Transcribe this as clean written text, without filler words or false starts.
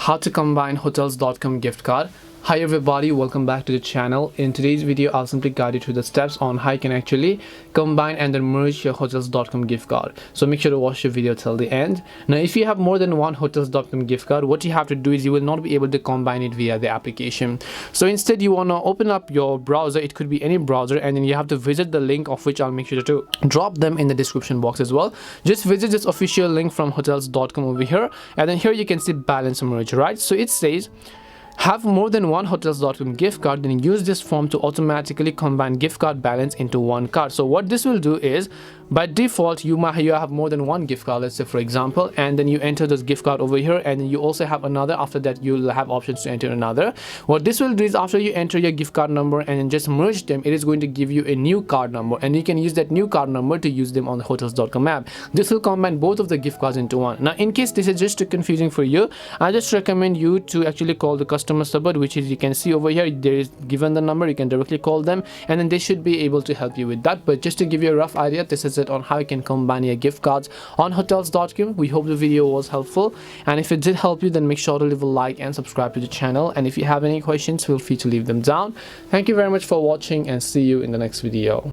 how to combine hotels.com gift card. Hi everybody, welcome back to the channel. In today's video I'll simply guide you through the steps on how you can actually combine and then merge your hotels.com gift card. So make sure to watch the video till the end. Now if you have more than one hotels.com gift card, what you have to do is you will not be able to combine it via the application. So instead you want to open up your browser. It could be any browser, and then you have to visit the link, of which I'll make sure to drop them in the description box as well. Just visit this official link from hotels.com over here, and then here you can see balance merge, right? So it says have more than one hotels.com gift card, then use this form to automatically combine gift card balance into one card. So what this will do is, by default you have more than one gift card, let's say for example, and then you enter this gift card over here, and then you also have another. After that you'll have options to enter another. What this will do is, after you enter your gift card number and then just merge them, it is going to give you a new card number, and you can use that new card number to use them on the hotels.com app. This will combine both of the gift cards into one. Now in case this is just too confusing for you, I just recommend you to actually call the customer support, which is, you can see over here, there is given the number. You can directly call them and then they should be able to help you with that. But just to give you a rough idea, this is it on how you can combine your gift cards on hotels.com. We hope the video was helpful, and if it did help you, then make sure to leave a like and subscribe to the channel. And if you have any questions, feel free to leave them down. Thank you very much for watching, and see you in the next video.